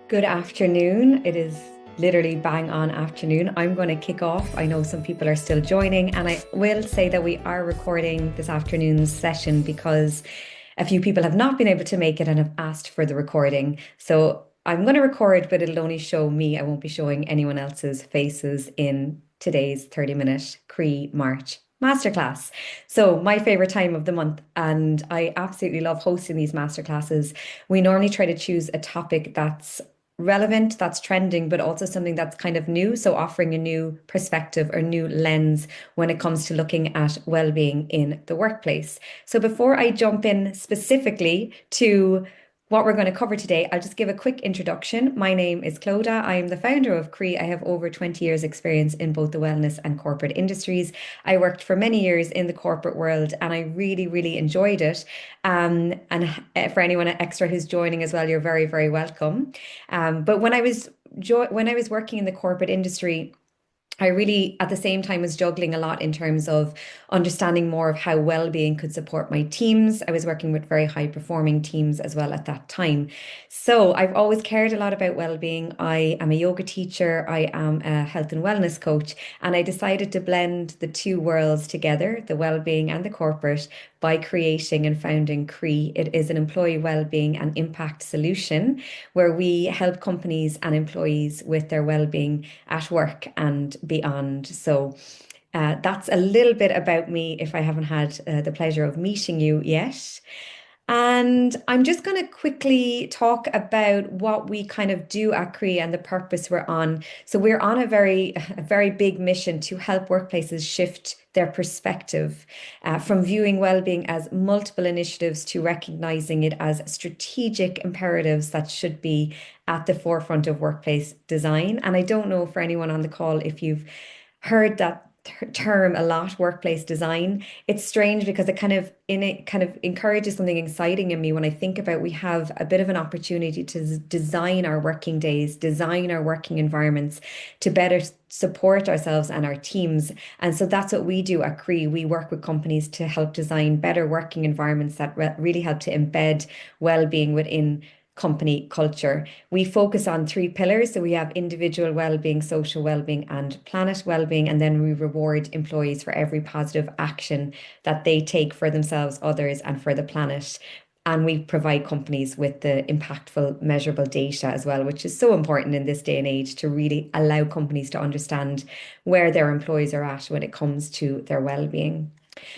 Good afternoon. It is literally bang on afternoon. I'm going to kick off. I know some people are still joining, and I will say that we are recording this afternoon's session because a few people have not been able to make it and have asked for the recording. So I'm going to record, but it'll only show me. I won't be showing anyone else's faces in today's 30-minute CRAOI March Masterclass. So, my favorite time of the month, and I absolutely love hosting these masterclasses. We normally try to choose a topic that's relevant, that's trending, but also something that's kind of new. So, offering a new perspective or new lens when it comes to looking at well-being in the workplace. So, before I jump in specifically to what we're going to cover today, I'll just give a quick introduction. My name is Clodagh. I am the founder of CRAOI. I have over 20 years experience in both the wellness and corporate industries. I worked for many years in the corporate world and I really, really enjoyed it. And for anyone extra who's joining as well, you're very, very welcome. But when I was working in the corporate industry, I really, at the same time, was juggling a lot in terms of understanding more of how well-being could support my teams. I was working with very high-performing teams as well at that time. So I've always cared a lot about well-being. I am a yoga teacher, I am a health and wellness coach, and I decided to blend the two worlds together, the well-being and the corporate, by creating and founding CRAOI. It is an employee well-being and impact solution where we help companies and employees with their well-being at work and beyond. So that's a little bit about me if I haven't had the pleasure of meeting you yet. And I'm just going to quickly talk about what we kind of do at CRAOI and the purpose we're on. So we're on a very big mission to help workplaces shift their perspective from viewing well-being as multiple initiatives to recognizing it as strategic imperatives that should be at the forefront of workplace design. And I don't know for anyone on the call if you've heard that term a lot, workplace design. It's strange because it kind of encourages something exciting in me when I think about we have a bit of an opportunity to design our working days, design our working environments to better support ourselves and our teams. And so that's what we do at CRAOI. We work with companies to help design better working environments that really help to embed well-being within company culture. We focus on three pillars. So we have individual well-being, social well-being, and planet well-being. And then we reward employees for every positive action that they take for themselves, others, and for the planet. And we provide companies with the impactful, measurable data as well, which is so important in this day and age to really allow companies to understand where their employees are at when it comes to their well-being.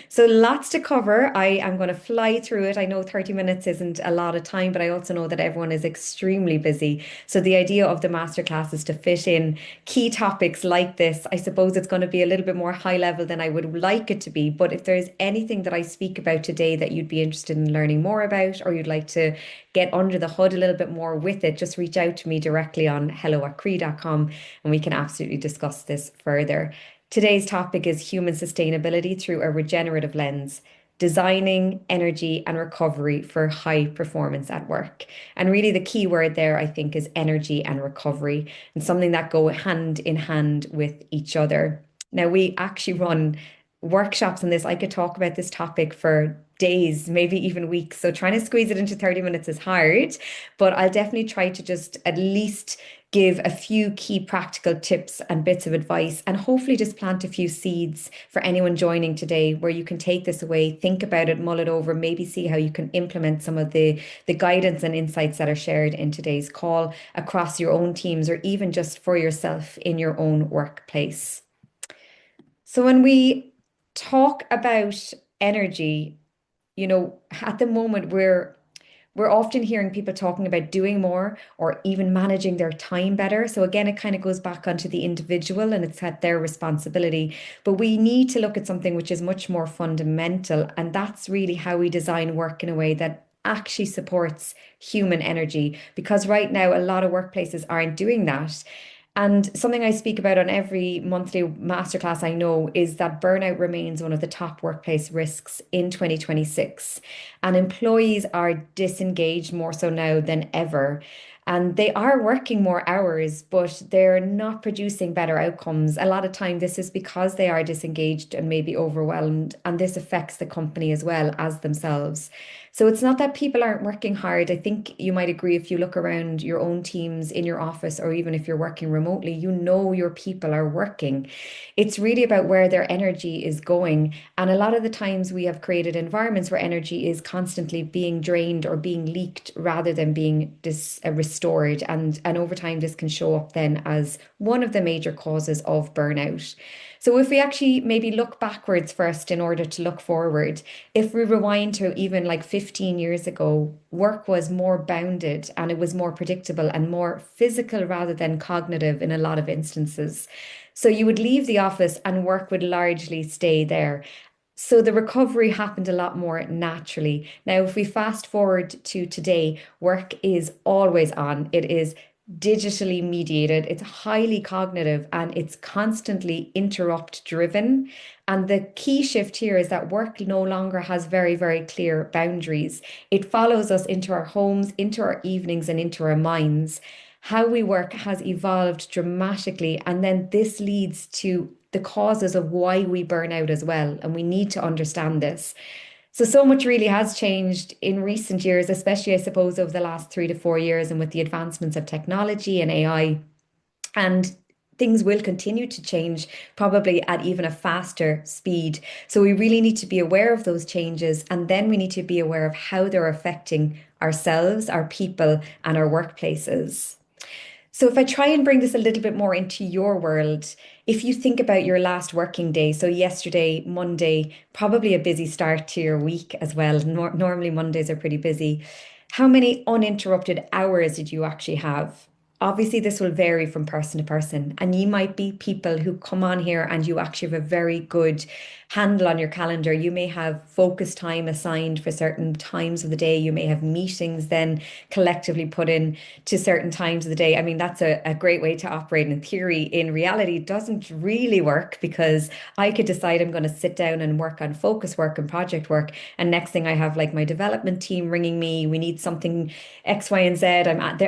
So lots to cover. I am going to fly through it. I know 30 minutes isn't a lot of time, but I also know that everyone is extremely busy. So the idea of the masterclass is to fit in key topics like this. I suppose it's going to be a little bit more high level than I would like it to be. But if there's anything that I speak about today that you'd be interested in learning more about, or you'd like to get under the hood a little bit more with it, just reach out to me directly on hello@craoi.com and we can absolutely discuss this further. Today's topic is human sustainability through a regenerative lens, designing energy and recovery for high performance at work. And really, the key word there, I think, is energy and recovery, and something that go hand in hand with each other. Now, we actually run workshops on this. I could talk about this topic for days, maybe even weeks. So, trying to squeeze it into 30 minutes is hard, but I'll definitely try to just at least give a few key practical tips and bits of advice, and hopefully just plant a few seeds for anyone joining today where you can take this away, think about it, mull it over, maybe see how you can implement some of the guidance and insights that are shared in today's call across your own teams or even just for yourself in your own workplace. So when we talk about energy, at the moment we're often hearing people talking about doing more or even managing their time better. So again, it kind of goes back onto the individual and it's at their responsibility. But we need to look at something which is much more fundamental, and that's really how we design work in a way that actually supports human energy. Because right now, a lot of workplaces aren't doing that. And something I speak about on every monthly masterclass I know is that burnout remains one of the top workplace risks in 2026. And employees are disengaged more so now than ever. And they are working more hours, but they're not producing better outcomes. A lot of time, this is because they are disengaged and maybe overwhelmed, and this affects the company as well as themselves. So it's not that people aren't working hard. I think you might agree if you look around your own teams in your office, or even if you're working remotely, you know your people are working. It's really about where their energy is going. And a lot of the times we have created environments where energy is constantly being drained or being leaked rather than being restored. And over time, this can show up then as one of the major causes of burnout. So if we actually maybe look backwards first in order to look forward, if we rewind to even like 15 years ago, work was more bounded and it was more predictable and more physical rather than cognitive in a lot of instances. So you would leave the office and work would largely stay there. So the recovery happened a lot more naturally. Now, if we fast forward to today, work is always on. It is digitally mediated, it's highly cognitive, and it's constantly interrupt driven. And the key shift here is that work no longer has very, very clear boundaries. It follows us into our homes, into our evenings, and into our minds. How we work has evolved dramatically, and then this leads to the causes of why we burn out as well. And we need to understand this. So much really has changed in recent years, especially, I suppose, over the last 3 to 4 years, and with the advancements of technology and AI. And things will continue to change, probably at even a faster speed. So we really need to be aware of those changes. And then we need to be aware of how they're affecting ourselves, our people, and our workplaces. So, if I try and bring this a little bit more into your world, if you think about your last working day, so yesterday, Monday, probably a busy start to your week as well. Normally, Mondays are pretty busy. How many uninterrupted hours did you actually have? Obviously, this will vary from person to person, and you might be people who come on here and you actually have a very good handle on your calendar. You may have focus time assigned for certain times of the day. You may have meetings then collectively put in to certain times of the day. I mean, that's a great way to operate in theory. In reality, it doesn't really work because I could decide I'm going to sit down and work on focus work and project work. And next thing I have like my development team ringing me, we need something X, Y, and Z.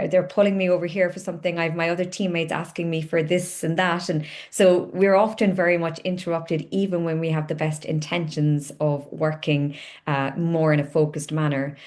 They're pulling me over here for something. I have my other teammates asking me for this and that. And so we're often very much interrupted, even when we have the best intentions of working more in a focused manner.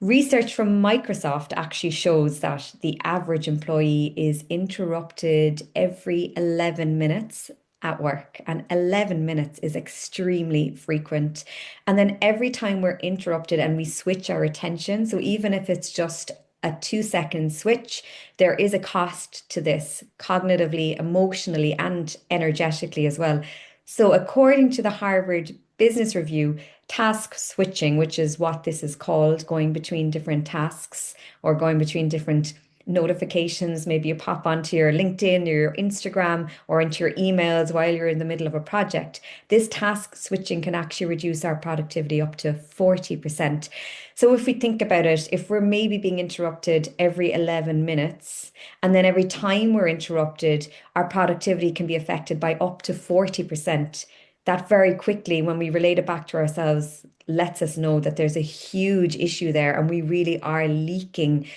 Research from Microsoft actually shows that the average employee is interrupted every 11 minutes at work, and 11 minutes is extremely frequent. And then every time we're interrupted and we switch our attention, so even if it's just a 2 second switch, there is a cost to this cognitively, emotionally, and energetically as well. So, according to the Harvard Business Review, task switching, which is what this is called, going between different tasks or going between different notifications. Maybe you pop onto your LinkedIn or your Instagram or into your emails while you're in the middle of a project. This task switching can actually reduce our productivity up to 40%. So if we think about it, if we're maybe being interrupted every 11 minutes, and then every time we're interrupted, our productivity can be affected by up to 40%. That very quickly, when we relate it back to ourselves, lets us know that there's a huge issue there and we really are leaking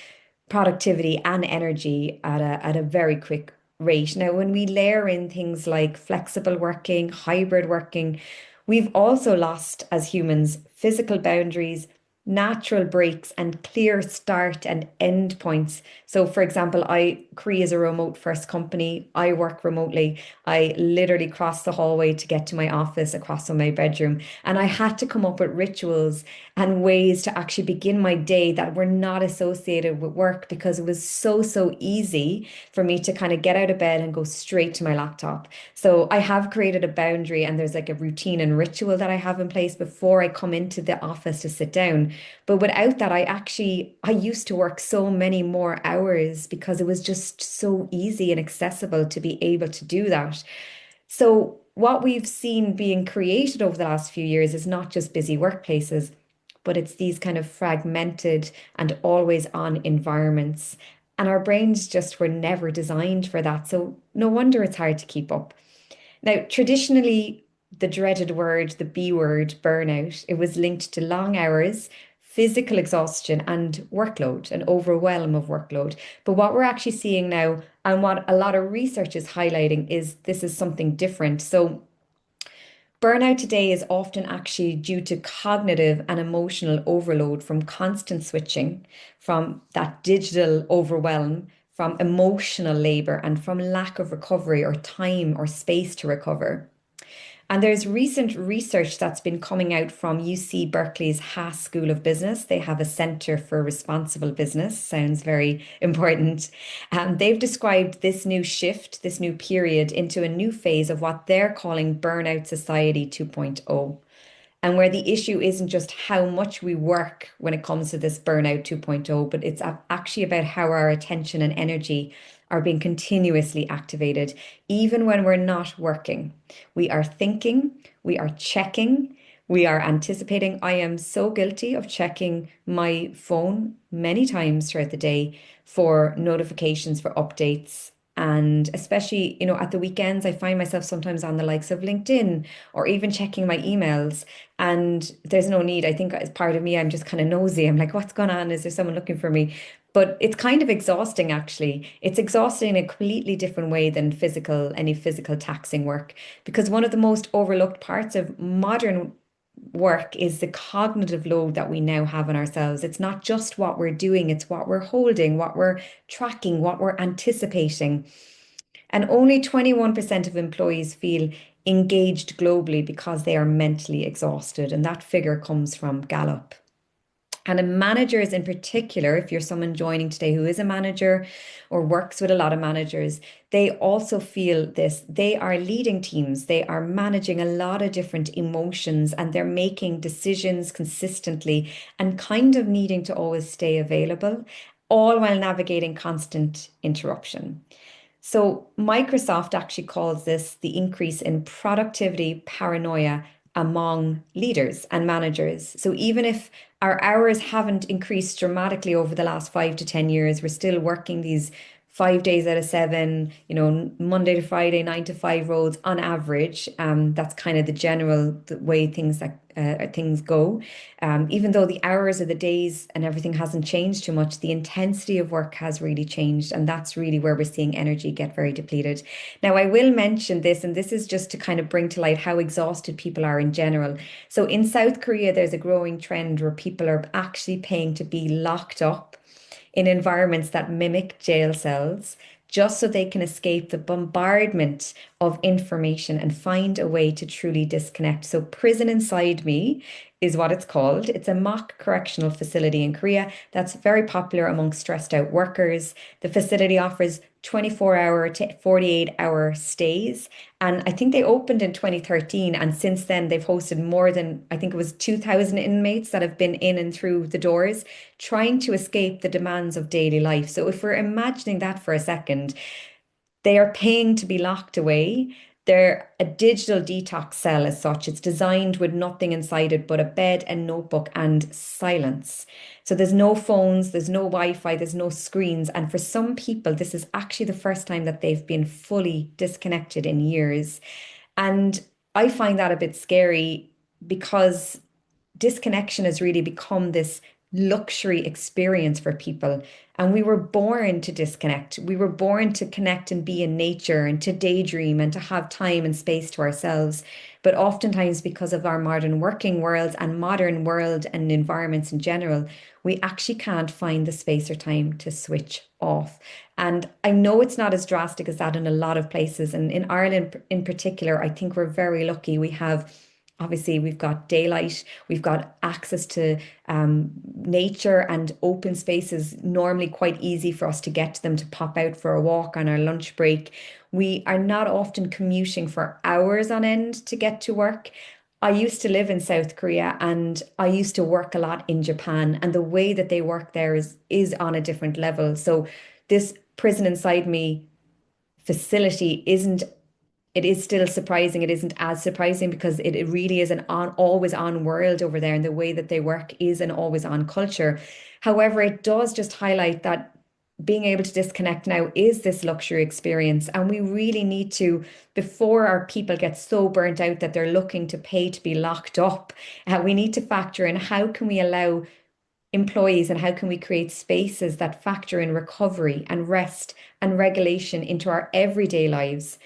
productivity and energy at a very quick rate. Now, when we layer in things like flexible working, hybrid working, we've also lost as humans physical boundaries, natural breaks, and clear start and end points. So, for example, CRAOI is a remote first company. I work remotely. I literally cross the hallway to get to my office across from my bedroom. And I had to come up with rituals and ways to actually begin my day that were not associated with work because it was so easy for me to kind of get out of bed and go straight to my laptop. So I have created a boundary and there's like a routine and ritual that I have in place before I come into the office to sit down. But without that, I used to work so many more hours because it was just so easy and accessible to be able to do that. So what we've seen being created over the last few years is not just busy workplaces, but it's these kind of fragmented and always on environments. And our brains just were never designed for that. So no wonder it's hard to keep up. Now, traditionally, the dreaded word, the B word, burnout, it was linked to long hours, physical exhaustion, and workload, an overwhelm of workload. But what we're actually seeing now, and what a lot of research is highlighting, is this is something different. So Burnout today is often actually due to cognitive and emotional overload from constant switching, from that digital overwhelm, from emotional labor, and from lack of recovery or time or space to recover. And there's recent research that's been coming out from UC Berkeley's Haas School of Business. They have a Center for Responsible Business. Sounds very important. They've described this new shift, this new period, into a new phase of what they're calling Burnout Society 2.0, and where the issue isn't just how much we work when it comes to this burnout 2.0, but it's actually about how our attention and energy are being continuously activated, even when we're not working. We are thinking, we are checking, we are anticipating. I am so guilty of checking my phone many times throughout the day for notifications, for updates. And especially, at the weekends, I find myself sometimes on the likes of LinkedIn or even checking my emails. And there's no need. I think as part of me, I'm just kind of nosy. I'm like, what's going on? Is there someone looking for me? But it's kind of exhausting, actually. It's exhausting in a completely different way than any physical taxing work. Because one of the most overlooked parts of modern work is the cognitive load that we now have on ourselves. It's not just what we're doing, it's what we're holding, what we're tracking, what we're anticipating. And only 21% of employees feel engaged globally because they are mentally exhausted. And that figure comes from Gallup. And in managers in particular, if you're someone joining today who is a manager or works with a lot of managers, they also feel this. They are leading teams, they are managing a lot of different emotions, and they're making decisions consistently and kind of needing to always stay available, all while navigating constant interruption. So Microsoft actually calls this the increase in productivity paranoia among leaders and managers. So even if our hours haven't increased dramatically over the last 5 to 10 years, we're still working these 5 days out of seven, Monday to Friday, 9 to 5 roles on average. That's kind of the way things go. Even though the hours of the days and everything hasn't changed too much, the intensity of work has really changed. And that's really where we're seeing energy get very depleted. Now, I will mention this, and this is just to kind of bring to light how exhausted people are in general. So in South Korea, there's a growing trend where people are actually paying to be locked up in environments that mimic jail cells, just so they can escape the bombardment of information and find a way to truly disconnect. So, Prison Inside Me is what it's called. It's a mock correctional facility in Korea that's very popular among stressed out workers. The facility offers 24-hour to 48-hour stays. And I think they opened in 2013. And since then, they've hosted more than, I think it was 2,000 inmates that have been in and through the doors, trying to escape the demands of daily life. So if we're imagining that for a second, they are paying to be locked away. They're a digital detox cell as such. It's designed with nothing inside it but a bed, a notebook, and silence. So there's no phones, there's no Wi-Fi, there's no screens. And for some people, this is actually the first time that they've been fully disconnected in years. And I find that a bit scary because disconnection has really become this luxury experience for people. And we were born to disconnect. We were born to connect and be in nature and to daydream and to have time and space to ourselves. But oftentimes, because of our modern working world and modern world and environments in general, we actually can't find the space or time to switch off. And I know it's not as drastic as that in a lot of places. And in Ireland in particular, I think we're very lucky. Obviously, we've got daylight, we've got access to nature and open spaces, normally quite easy for us to get to them to pop out for a walk on our lunch break. We are not often commuting for hours on end to get to work. I used to live in South Korea and I used to work a lot in Japan, and the way that they work there is on a different level. So this Prison Inside Me facility isn't it is still surprising. It isn't as surprising because it really is an always on world over there, and the way that they work is an always on culture. However, it does just highlight that being able to disconnect now is this luxury experience, and we really need to, before our people get so burnt out that they're looking to pay to be locked up, we need to factor in how can we allow employees and how can we create spaces that factor in recovery and rest and regulation into our everyday lives.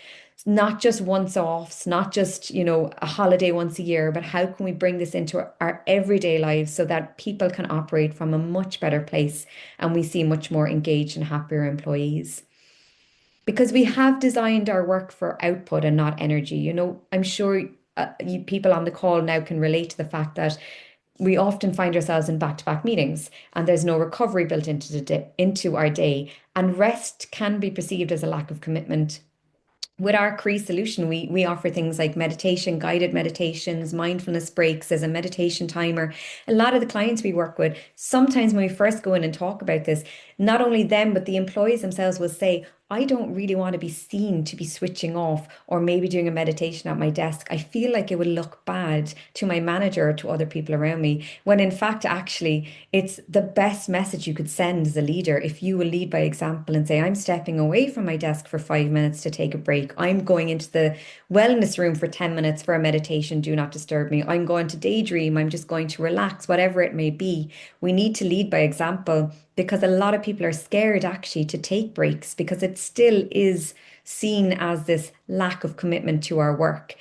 not just once offs, not just, a holiday once a year, but how can we bring this into our everyday lives so that people can operate from a much better place and we see much more engaged and happier employees? Because we have designed our work for output and not energy. I'm sure people on the call now can relate to the fact that we often find ourselves in back-to-back meetings and there's no recovery built into our day, and rest can be perceived as a lack of commitment. With our CRE solution, we offer things like meditation, guided meditations, mindfulness breaks. There's a meditation timer. A lot of the clients we work with, sometimes when we first go in and talk about this, not only them, but the employees themselves will say, I don't really want to be seen to be switching off or maybe doing a meditation at my desk. I feel like it would look bad to my manager or to other people around me. When in fact, actually, it's the best message you could send as a leader if you will lead by example and say, I'm stepping away from my desk for 5 minutes to take a break. I'm going into the wellness room for 10 minutes for a meditation. Do not disturb me. I'm going to daydream. I'm just going to relax, whatever it may be. We need to lead by example, because a lot of people are scared actually to take breaks because it still is seen as this lack of commitment to our work.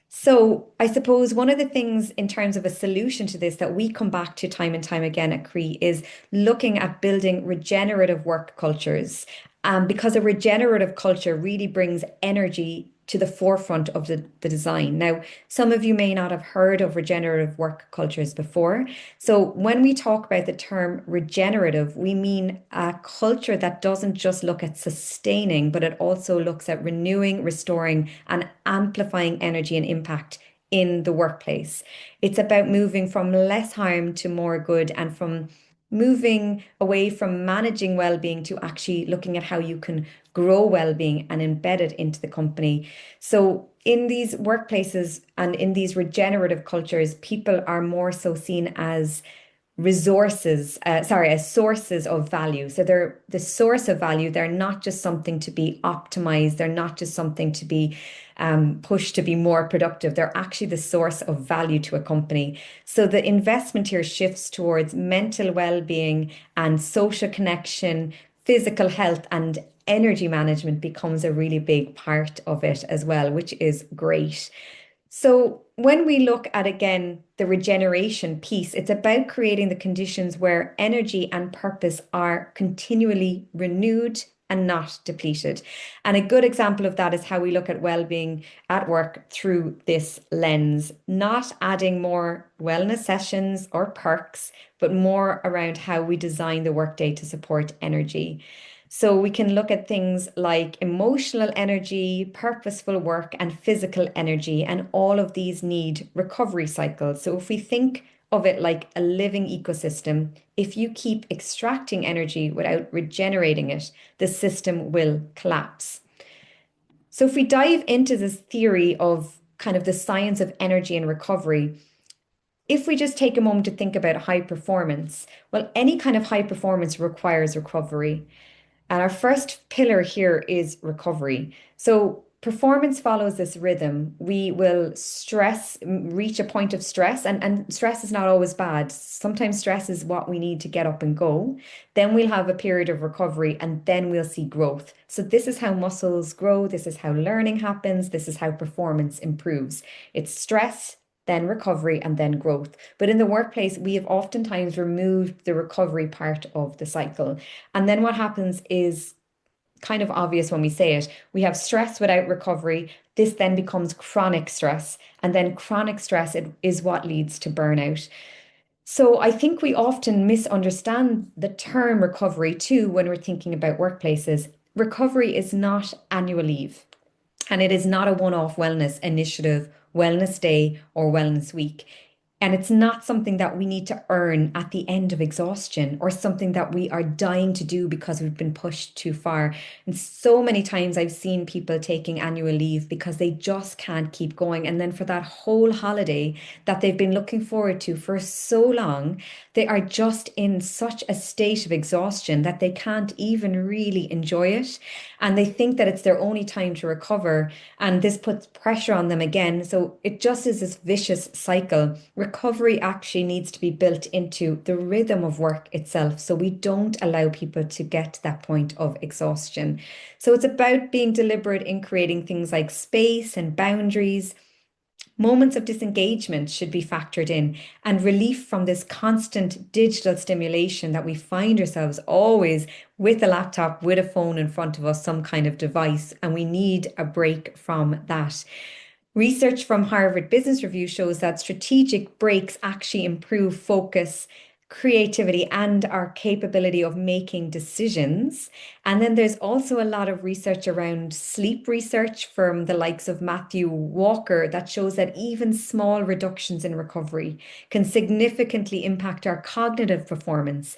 So I suppose one of the things in terms of a solution to this that we come back to time and time again at CRE is looking at building regenerative work cultures. Because a regenerative culture really brings energy to the forefront of the design. Now, some of you may not have heard of regenerative work cultures before. So when we talk about the term regenerative, we mean a culture that doesn't just look at sustaining, but it also looks at renewing, restoring, and amplifying energy and impact in the workplace. It's about moving from less harm to more good, and from moving away from managing well-being to actually looking at how you can grow well-being and embed it into the company. So in these workplaces and in these regenerative cultures, people are more so seen as as sources of value. So they're the source of value. They're not just something to be optimized. They're not just something to be pushed to be more productive. They're actually the source of value to a company. So the investment here shifts towards mental well-being and social connection, physical health, and energy management becomes a really big part of it as well, which is great. So when we look at, again, the regeneration piece, it's about creating the conditions where energy and purpose are continually renewed and not depleted. And a good example of that is how we look at well-being at work through this lens, not adding more wellness sessions or perks, but more around how we design the workday to support energy. So we can look at things like emotional energy, purposeful work, and physical energy, and all of these need recovery cycles. So if we think of it like a living ecosystem, if you keep extracting energy without regenerating it, the system will collapse. So if we dive into this theory of kind of the science of energy and recovery, if we just take a moment to think about high performance, well, any kind of high performance requires recovery. And our first pillar here is recovery. So performance follows this rhythm. We will reach a point of stress, and stress is not always bad. Sometimes stress is what we need to get up and go. Then we'll have a period of recovery, and then we'll see growth. So this is how muscles grow. This is how learning happens. This is how performance improves. It's stress, then recovery, and then growth. But in the workplace, we have oftentimes removed the recovery part of the cycle. And then what happens is kind of obvious when we say it. We have stress without recovery. This then becomes chronic stress. And then chronic stress is what leads to burnout. So I think we often misunderstand the term recovery too when we're thinking about workplaces. Recovery is not annual leave. And it is not a one-off wellness initiative, wellness day, or wellness week. And it's not something that we need to earn at the end of exhaustion or something that we are dying to do because we've been pushed too far. And so many times I've seen people taking annual leave because they just can't keep going. And then for that whole holiday that they've been looking forward to for so long, they are just in such a state of exhaustion that they can't even really enjoy it. And they think that it's their only time to recover. And this puts pressure on them again. So it just is this vicious cycle. recovery actually needs to be built into the rhythm of work itself. So we don't allow people to get to that point of exhaustion. So it's about being deliberate in creating things like space and boundaries. Moments of disengagement should be factored in, and relief from this constant digital stimulation that we find ourselves always with a laptop, with a phone in front of us, some kind of device, and we need a break from that. Research from Harvard Business Review shows that strategic breaks actually improve focus, creativity, and our capability of making decisions. And then there's also a lot of research around sleep research from the likes of Matthew Walker that shows that even small reductions in recovery can significantly impact our cognitive performance.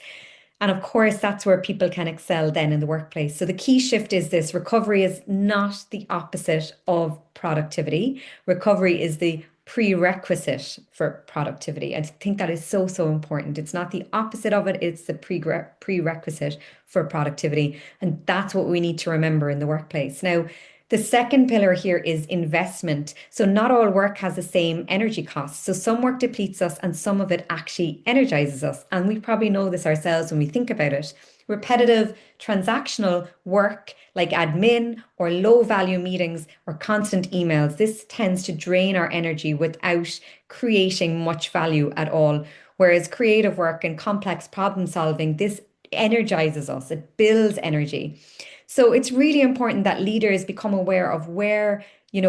And of course, that's where people can excel then in the workplace. So the key shift is this: recovery is not the opposite of productivity. Recovery is the prerequisite for productivity. I think that is so, so important. It's not the opposite of it, it's the prerequisite for productivity. And that's what we need to remember in the workplace. Now, the second pillar here is investment. So not all work has the same energy costs. So some work depletes us and some of it actually energizes us. And we probably know this ourselves when we think about it. Repetitive transactional work like admin or low value meetings or constant emails, this tends to drain our energy without creating much value at all. Whereas creative work and complex problem solving, this energizes us, it builds energy. So it's really important that leaders become aware of where,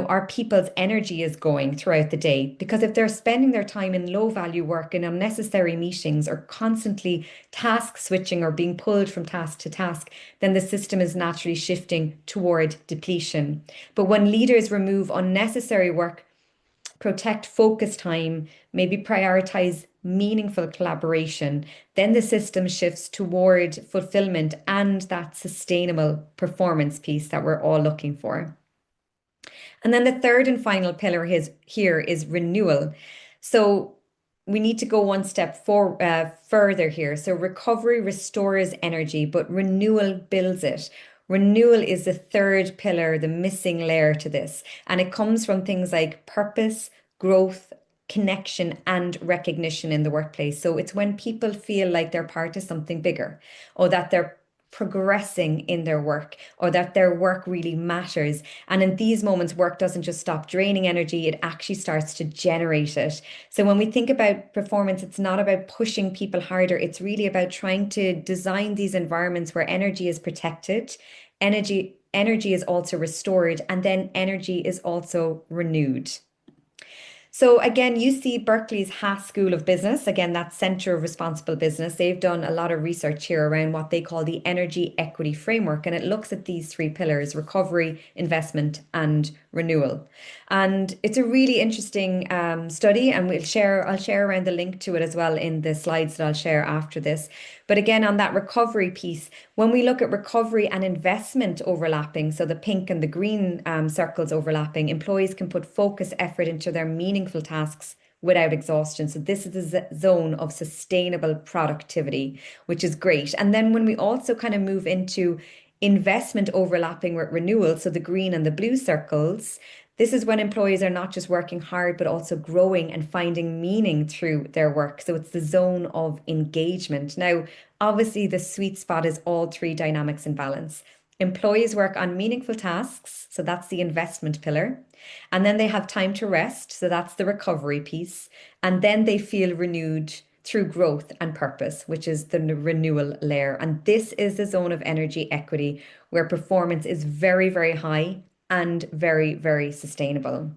our people's energy is going throughout the day. Because if they're spending their time in low value work and unnecessary meetings or constantly task switching or being pulled from task to task, then the system is naturally shifting toward depletion. But when leaders remove unnecessary work, protect focus time, maybe prioritize meaningful collaboration, then the system shifts toward fulfillment and that sustainable performance piece that we're all looking for. And then the third and final pillar here is renewal. So we need to go one step further here. So recovery restores energy, but renewal builds it. Renewal is the third pillar, the missing layer to this. And it comes from things like purpose, growth, connection, and recognition in the workplace. So it's when people feel like they're part of something bigger, or that they're progressing in their work, or that their work really matters. And in these moments, work doesn't just stop draining energy, it actually starts to generate it. So when we think about performance, it's not about pushing people harder, it's really about trying to design these environments where energy is protected, energy is also restored, and then energy is also renewed. So again, you see Berkeley's Haas School of Business, again, that Center of Responsible Business. They've done a lot of research here around what they call the energy equity framework, and it looks at these three pillars: recovery, investment, and renewal. And it's a really interesting study, and I'll share around the link to it as well in the slides that I'll share after this. But again, on that recovery piece, when we look at recovery and investment overlapping, so the pink and the green circles overlapping, employees can put focus effort into their meaningful tasks without exhaustion. So this is the zone of sustainable productivity, which is great. And then when we also kind of move into investment overlapping with renewal, so the green and the blue circles, this is when employees are not just working hard, but also growing and finding meaning through their work. So it's the zone of engagement. Now, obviously, the sweet spot is all three dynamics in balance. Employees work on meaningful tasks, so that's the investment pillar. And then they have time to rest, so that's the recovery piece. And then they feel renewed through growth and purpose, which is the renewal layer. And this is the zone of energy equity where performance is very, very high and very, very sustainable.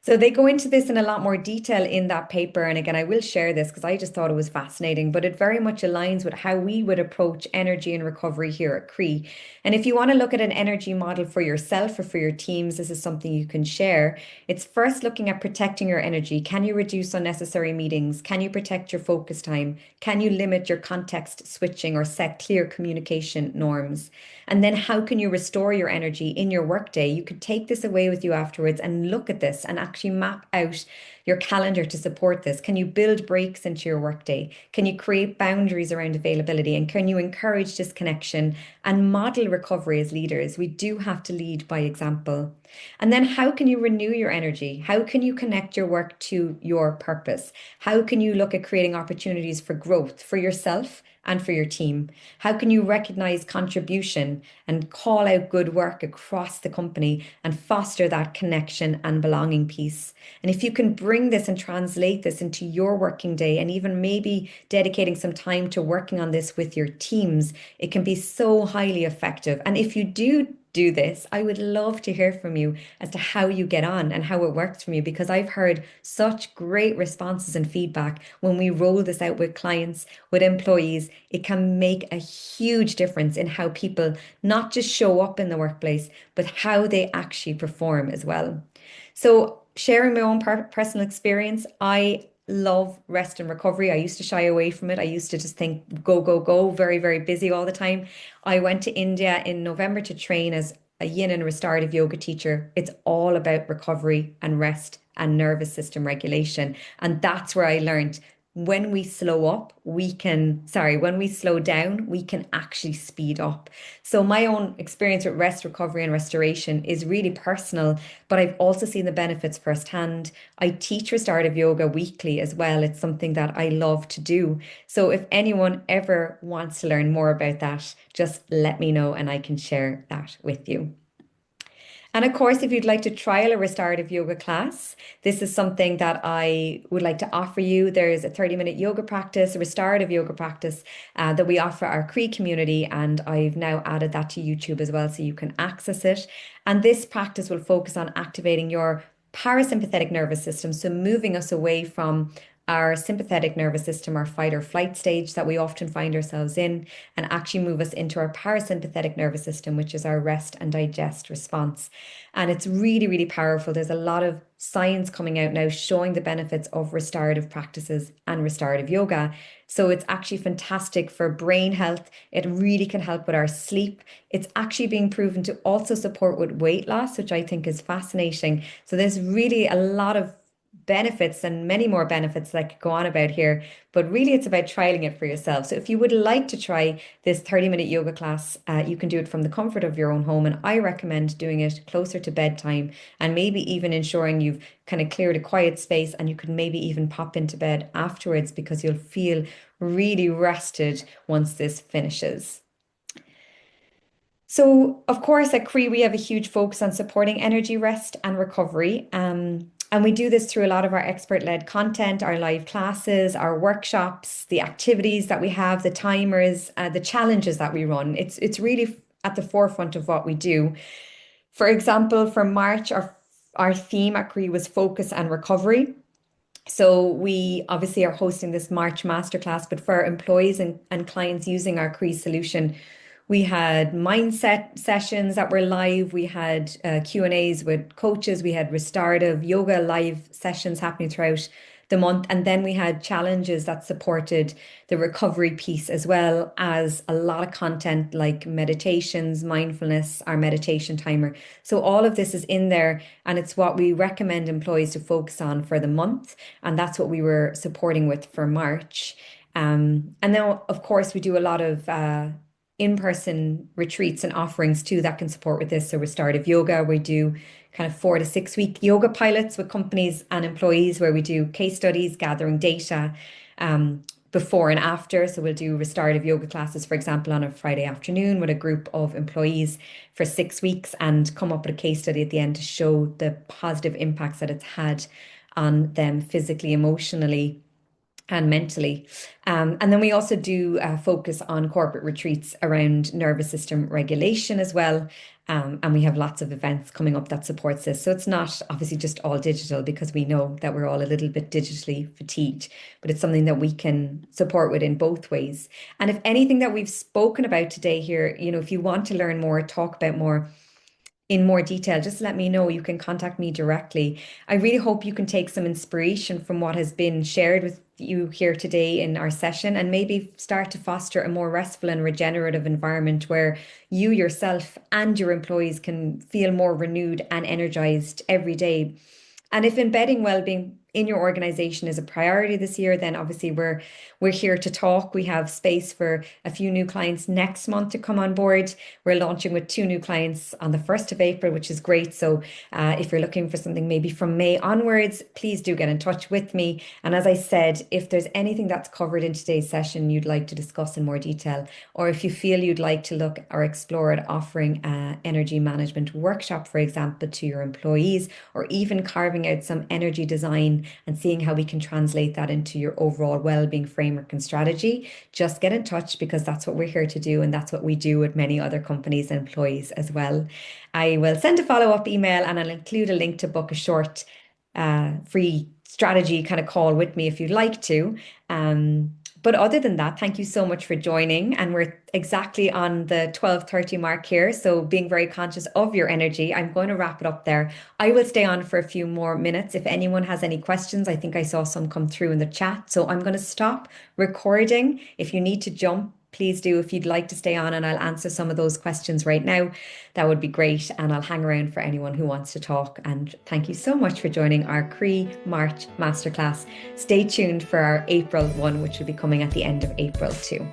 So they go into this in a lot more detail in that paper. And again, I will share this because I just thought it was fascinating, but it very much aligns with how we would approach energy and recovery here at CRAOI. And if you want to look at an energy model for yourself or for your teams, this is something you can share. It's first looking at protecting your energy. Can you reduce unnecessary meetings? Can you protect your focus time? Can you limit your context switching or set clear communication norms? And then how can you restore your energy in your workday? You could take this away with you afterwards and look at this and actually map out your calendar to support this? Can you build breaks into your workday? Can you create boundaries around availability? And can you encourage disconnection and model recovery as leaders? We do have to lead by example. And then how can you renew your energy? How can you connect your work to your purpose? How can you look at creating opportunities for growth for yourself and for your team? How can you recognize contribution and call out good work across the company and foster that connection and belonging piece? And if you can bring this and translate this into your working day and even maybe dedicating some time to working on this with your teams, it can be so highly effective. And if you do this, I would love to hear from you as to how you get on and how it works for you, because I've heard such great responses and feedback when we roll this out with clients, with employees. It can make a huge difference in how people not just show up in the workplace, but how they actually perform as well. So, sharing my own personal experience, I love rest and recovery. I used to shy away from it. I used to just think go, go, go, very, very busy all the time. I went to India in November to train as a yin and restorative yoga teacher. It's all about recovery and rest and nervous system regulation. And that's where I learned when we slow up, when we slow down, we can actually speed up. So my own experience with rest, recovery, and restoration is really personal, but I've also seen the benefits firsthand. I teach restorative yoga weekly as well. It's something that I love to do. So if anyone ever wants to learn more about that, just let me know and I can share that with you. And of course, if you'd like to trial a restorative yoga class, this is something that I would like to offer you. There's a 30-minute yoga practice, a restorative yoga practice that we offer our CRAOI community. And I've now added that to YouTube as well, so you can access it. And this practice will focus on activating your parasympathetic nervous system. So moving us away from our sympathetic nervous system, our fight or flight stage that we often find ourselves in, and actually move us into our parasympathetic nervous system, which is our rest and digest response. And it's really, really powerful. There's a lot of science coming out now showing the benefits of restorative practices and restorative yoga. So it's actually fantastic for brain health. It really can help with our sleep. It's actually being proven to also support with weight loss, which I think is fascinating. So there's really a lot of benefits and many more benefits that I could go on about here, but really it's about trialing it for yourself. So if you would like to try this 30-minute yoga class, you can do it from the comfort of your own home. And I recommend doing it closer to bedtime and maybe even ensuring you've kind of cleared a quiet space, and you could maybe even pop into bed afterwards because you'll feel really rested once this finishes. So, of course, at CRAOI, we have a huge focus on supporting energy, rest, and recovery. And we do this through a lot of our expert-led content, our live classes, our workshops, the activities that we have, the timers, the challenges that we run. It's really at the forefront of what we do. For example, for March, our theme at CRAOI was focus and recovery. So we obviously are hosting this March Masterclass, but for our employees and clients using our CRAOI solution, we had mindset sessions that were live. We had Q&As with coaches. We had restorative yoga live sessions happening throughout the month. And then we had challenges that supported the recovery piece, as well as a lot of content like meditations, mindfulness, our meditation timer. So all of this is in there, and it's what we recommend employees to focus on for the month. And that's what we were supporting with for March. And then, of course, we do a lot of in-person retreats and offerings too that can support with this. So restorative yoga, we do kind of 4 to 6 week yoga pilots with companies and employees where we do case studies, gathering data before and after. So we'll do restorative yoga classes, for example, on a Friday afternoon with a group of employees for 6 weeks and come up with a case study at the end to show the positive impacts that it's had on them physically, emotionally, and mentally. And then we also do focus on corporate retreats around nervous system regulation as well. And we have lots of events coming up that supports this. So it's not obviously just all digital, because we know that we're all a little bit digitally fatigued, but it's something that we can support with in both ways. And if anything that we've spoken about today here, if you want to learn more, talk about more, in more detail, just let me know. You can contact me directly. I really hope you can take some inspiration from what has been shared with you here today in our session, and maybe start to foster a more restful and regenerative environment where you yourself and your employees can feel more renewed and energized every day. And if embedding well-being in your organization is a priority this year, then obviously we're here to talk. We have space for a few new clients next month to come on board. We're launching with 2 new clients on the 1st of April, which is great. So if you're looking for something maybe from May onwards, please do get in touch with me. And as I said, if there's anything that's covered in today's session you'd like to discuss in more detail, or if you feel you'd like to look or explore at offering an energy management workshop, for example, to your employees, or even carving out some energy design and seeing how we can translate that into your overall well-being framework and strategy, just get in touch, because that's what we're here to do, and that's what we do with many other companies and employees as well. I will send a follow-up email, and I'll include a link to book a short free strategy kind of call with me if you'd like to. But other than that, thank you so much for joining. And we're exactly on the 12:30 mark here. So being very conscious of your energy, I'm going to wrap it up there. I will stay on for a few more minutes. If anyone has any questions, I think I saw some come through in the chat. So I'm going to stop recording. If you need to jump, please do. If you'd like to stay on and I'll answer some of those questions right now, that would be great. And I'll hang around for anyone who wants to talk. And thank you so much for joining our CRAOI March Masterclass. Stay tuned for our April one, which will be coming at the end of April too.